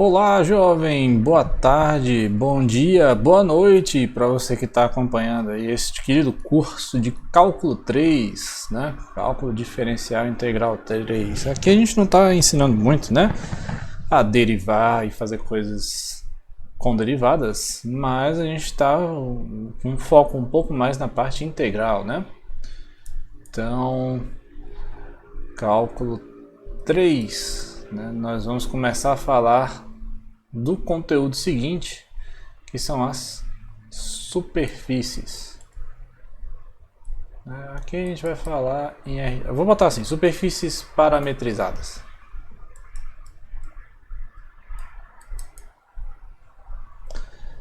Olá, jovem, boa tarde, bom dia, boa noite para você que está acompanhando aí este querido curso de Cálculo 3, né? Cálculo Diferencial Integral 3. Aqui a gente não está ensinando muito, né? A derivar e fazer coisas com derivadas, mas a gente está com um foco um pouco mais na parte integral, né? Então, Cálculo 3, né? Nós vamos começar a falar do conteúdo seguinte, que são as superfícies. Aqui a gente vai falar em eu vou botar assim, superfícies parametrizadas.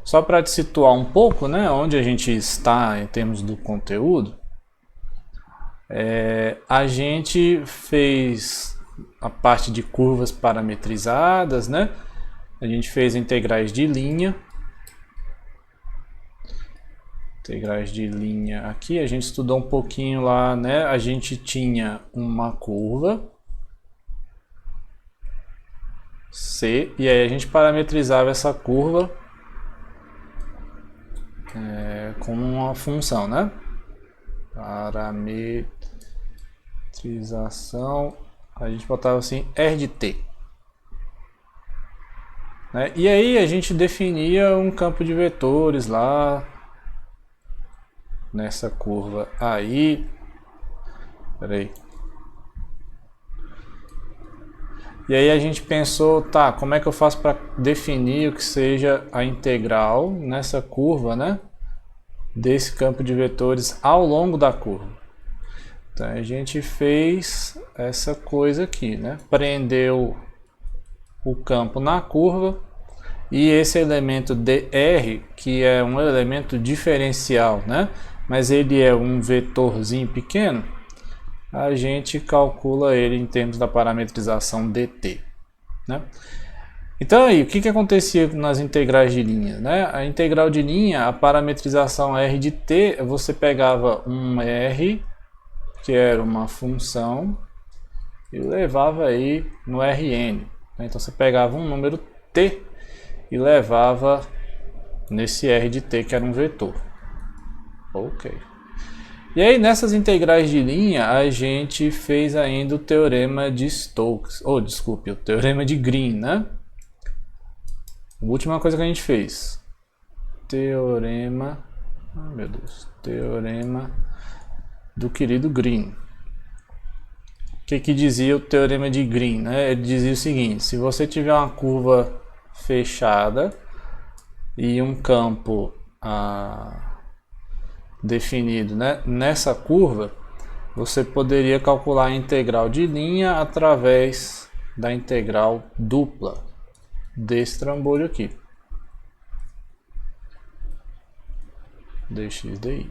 Só para te situar um pouco, né, onde a gente está em termos do conteúdo, a gente fez a parte de curvas parametrizadas, né? A gente fez integrais de linha. Integrais de linha aqui, a gente estudou um pouquinho lá, né? A gente tinha uma curva C, e aí a gente parametrizava essa curva com uma função, né? Parametrização, a gente botava assim, R de T. Né? E aí a gente definia um campo de vetores lá nessa curva aí. Peraí. E aí a gente pensou, tá, como é que eu faço para definir o que seja a integral nessa curva, né? Desse campo de vetores ao longo da curva. Então a gente fez essa coisa aqui, né? Prendeu o campo na curva, e esse elemento dr, que é um elemento diferencial, né? Mas ele é um vetorzinho pequeno, a gente calcula ele em termos da parametrização dt, né? Então aí, o que acontecia nas integrais de linha, né? A integral de linha, a parametrização r de t, você pegava um r, que era uma função, e levava aí no Rn. Então você pegava um número t e levava nesse R de t, que era um vetor. Ok. E aí nessas integrais de linha a gente fez ainda o teorema de Stokes, o teorema de Green, né? A última coisa que a gente fez. Teorema do querido Green. O que dizia o teorema de Green, né? Ele dizia o seguinte: se você tiver uma curva fechada e um campo definido, né, nessa curva, você poderia calcular a integral de linha através da integral dupla desse trambolho aqui, dx dy.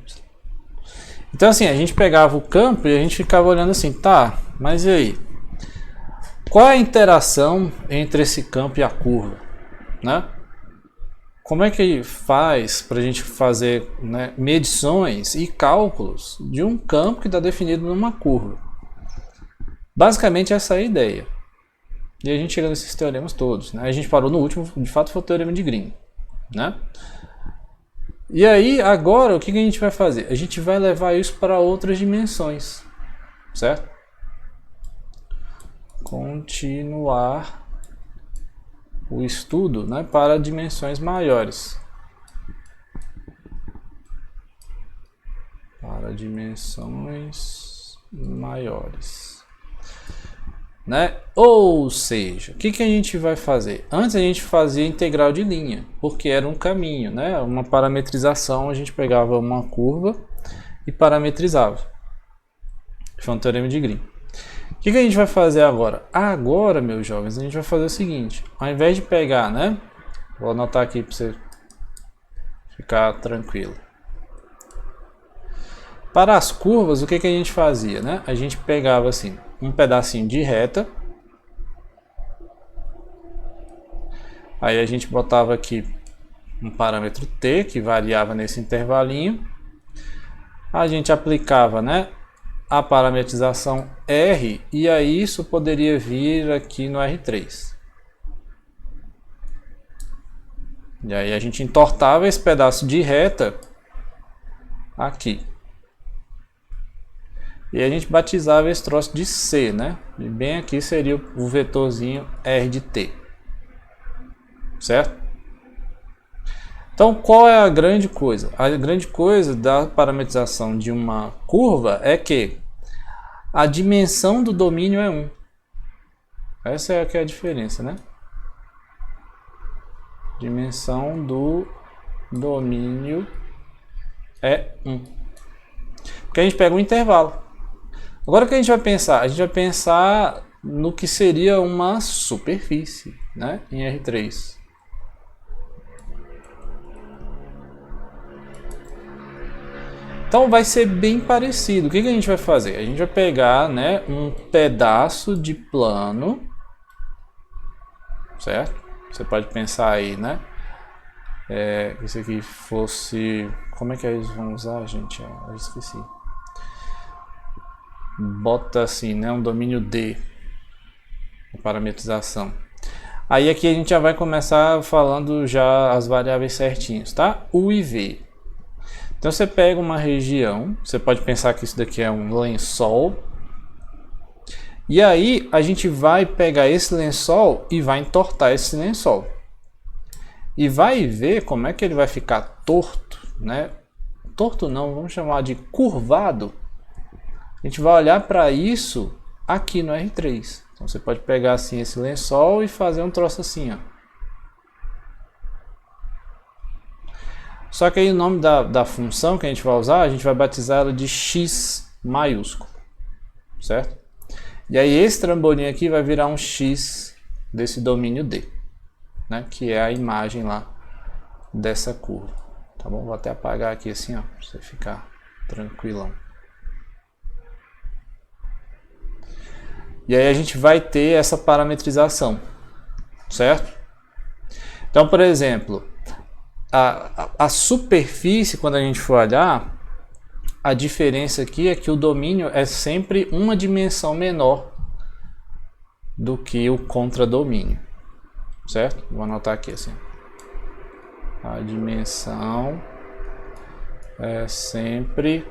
Então assim, a gente pegava o campo e a gente ficava olhando assim, tá, mas e aí? Qual é a interação entre esse campo e a curva, né? Como é que faz para a gente fazer, né, medições e cálculos de um campo que está definido numa curva? Basicamente essa é a ideia. E a gente chega nesses teoremas todos, né? A gente parou no último, de fato foi o teorema de Green, né? E aí agora o que a gente vai fazer? A gente vai levar isso para outras dimensões, certo? Continuar o estudo, né, para dimensões maiores. Para dimensões maiores. Né? Ou seja, o que a gente vai fazer? Antes a gente fazia integral de linha, porque era um caminho, né? Uma parametrização, a gente pegava uma curva e parametrizava. Foi um teorema de Green. O que a gente vai fazer agora? Agora, meus jovens, a gente vai fazer o seguinte. Ao invés de pegar, né? Vou anotar aqui para você ficar tranquilo. Para as curvas, o que a gente fazia, né? A gente pegava assim, um pedacinho de reta. Aí a gente botava aqui um parâmetro t, que variava nesse intervalinho. A gente aplicava, né, a parametrização R, e aí isso poderia vir aqui no R3. E aí a gente entortava esse pedaço de reta aqui. E a gente batizava esse troço de C, né? E bem aqui seria o vetorzinho R de T. Certo? Então, qual é a grande coisa? A grande coisa da parametrização de uma curva é que a dimensão do domínio é 1. Essa é a diferença, né? Dimensão do domínio é 1. Porque a gente pega um intervalo. Agora o que a gente vai pensar? A gente vai pensar no que seria uma superfície, né? Em R3. Então vai ser bem parecido. O que a gente vai fazer? A gente vai pegar, né, um pedaço de plano, certo? Você pode pensar aí, né? Isso aqui fosse... Como é que eles vão usar, gente? Eu esqueci. Bota assim, né? Um domínio D. Parametrização. Aí aqui a gente já vai começar falando já as variáveis certinhos, tá? U e V. Então você pega uma região, você pode pensar que isso daqui é um lençol. E aí a gente vai pegar esse lençol e vai entortar esse lençol. E vai ver como é que ele vai ficar torto, né? Torto não, vamos chamar de curvado. A gente vai olhar para isso aqui no R3. Então você pode pegar assim esse lençol e fazer um troço assim, ó. Só que aí o nome da função que a gente vai usar, a gente vai batizar ela de x maiúsculo, certo? E aí esse trambolim aqui vai virar um x desse domínio D, né? Que é a imagem lá dessa curva, tá bom? Vou até apagar aqui assim, ó, para você ficar tranquilão. E aí a gente vai ter essa parametrização, certo? Então, por exemplo, a superfície, quando a gente for olhar, a diferença aqui é que o domínio é sempre uma dimensão menor do que o contradomínio, certo? Vou anotar aqui assim. A dimensão é sempre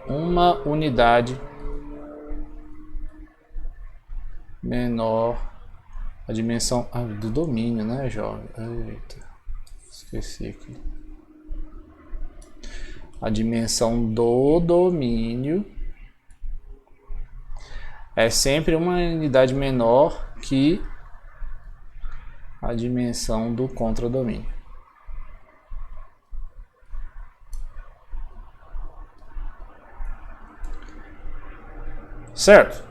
uma unidade menor. A dimensão do domínio, né, jovem? Eita, esqueci aqui. A dimensão do domínio é sempre uma unidade menor que a dimensão do contradomínio. Certo?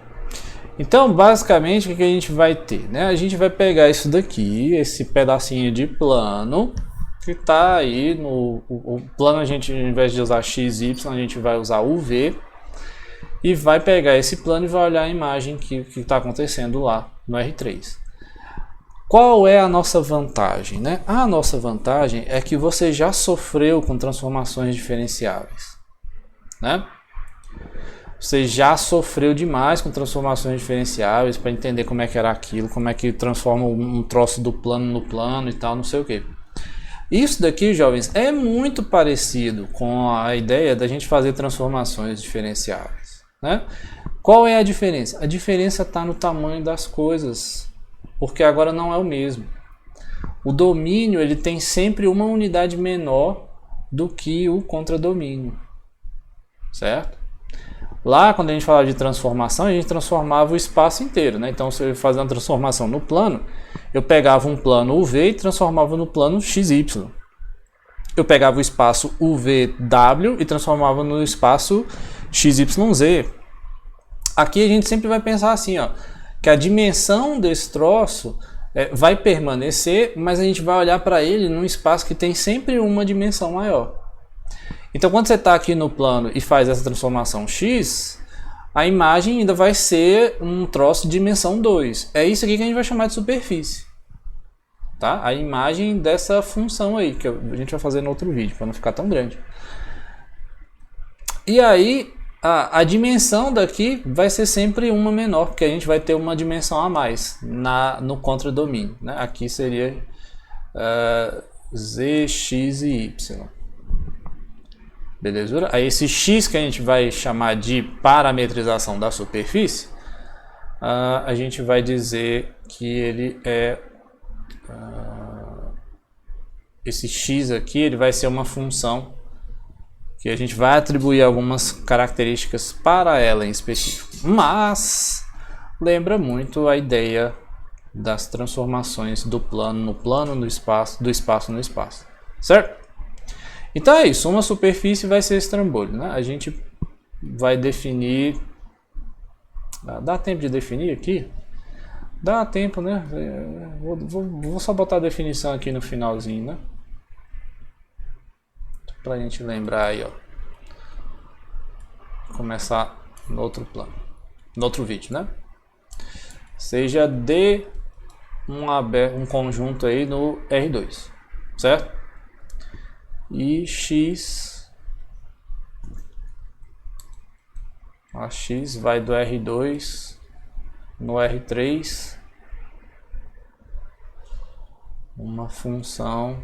Então, basicamente, o que a gente vai ter, né? A gente vai pegar isso daqui, esse pedacinho de plano, que está aí no o plano, a gente, ao invés de usar x, y, a gente vai usar UV, e vai pegar esse plano e vai olhar a imagem que está acontecendo lá no R3. Qual é a nossa vantagem, né? A nossa vantagem é que você já sofreu com transformações diferenciáveis, né? Você já sofreu demais com transformações diferenciáveis para entender como é que era aquilo, como é que transforma um troço do plano no plano e tal, não sei o que. Isso daqui, jovens, é muito parecido com a ideia da gente fazer transformações diferenciáveis, né? Qual é a diferença? A diferença está no tamanho das coisas, porque agora não é o mesmo. O domínio ele tem sempre uma unidade menor do que o contradomínio, certo? Lá, quando a gente falava de transformação, a gente transformava o espaço inteiro, né? Então, se eu fazia uma transformação no plano, eu pegava um plano UV e transformava no plano XY. Eu pegava o espaço UVW e transformava no espaço XYZ. Aqui a gente sempre vai pensar assim, ó, que a dimensão desse troço vai permanecer, mas a gente vai olhar para ele num espaço que tem sempre uma dimensão maior. Então, quando você está aqui no plano e faz essa transformação x, a imagem ainda vai ser um troço de dimensão 2. É isso aqui que a gente vai chamar de superfície. Tá? A imagem dessa função aí, que a gente vai fazer no outro vídeo, para não ficar tão grande. E aí, a dimensão daqui vai ser sempre uma menor, porque a gente vai ter uma dimensão a mais no contradomínio, né? Aqui seria z, x e y. Beleza? Aí esse x que a gente vai chamar de parametrização da superfície, a gente vai dizer que ele é... esse x aqui ele vai ser uma função que a gente vai atribuir algumas características para ela em específico. Mas lembra muito a ideia das transformações do plano no plano, do espaço no espaço. Certo? Então é isso, uma superfície vai ser esse trambolho, né? A gente vai definir... Dá tempo de definir aqui? Dá tempo, né? Vou só botar a definição aqui no finalzinho, né? Pra gente lembrar aí, ó. Começar no outro plano. No outro vídeo, né? Seja D um conjunto aí no R2, certo? E X... A X vai do R2 no R3. Uma função...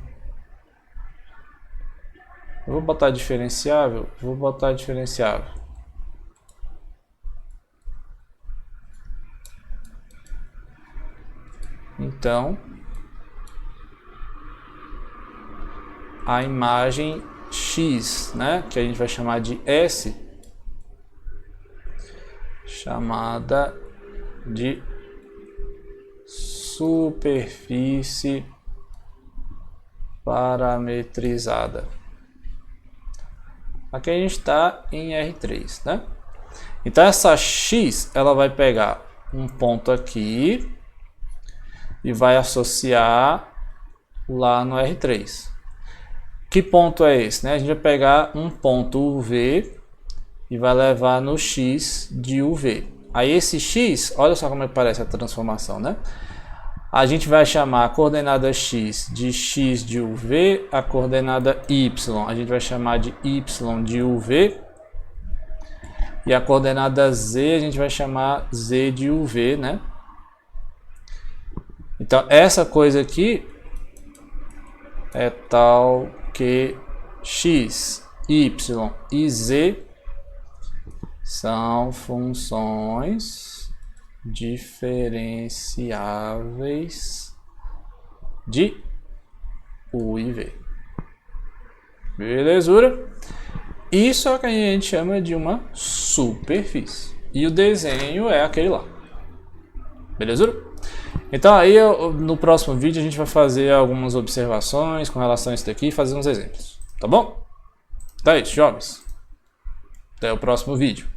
Eu vou botar diferenciável? Vou botar diferenciável. Então, a imagem X, né, que a gente vai chamar de S, chamada de superfície parametrizada. Aqui a gente está em R3, né? Então essa X, ela vai pegar um ponto aqui e vai associar lá no R3. Que ponto é esse, né? A gente vai pegar um ponto UV e vai levar no X de UV. Aí esse X, olha só como é que parece a transformação, né? A gente vai chamar a coordenada X de X de UV, a coordenada Y a gente vai chamar de Y de UV, e a coordenada Z a gente vai chamar Z de UV, né? Então essa coisa aqui é tal que X, Y e Z são funções diferenciáveis de U e V. Belezura? Isso é o que a gente chama de uma superfície. E o desenho é aquele lá. Belezura? Então aí no próximo vídeo a gente vai fazer algumas observações com relação a isso daqui e fazer uns exemplos. Tá bom? Então é isso, jovens. Até o próximo vídeo.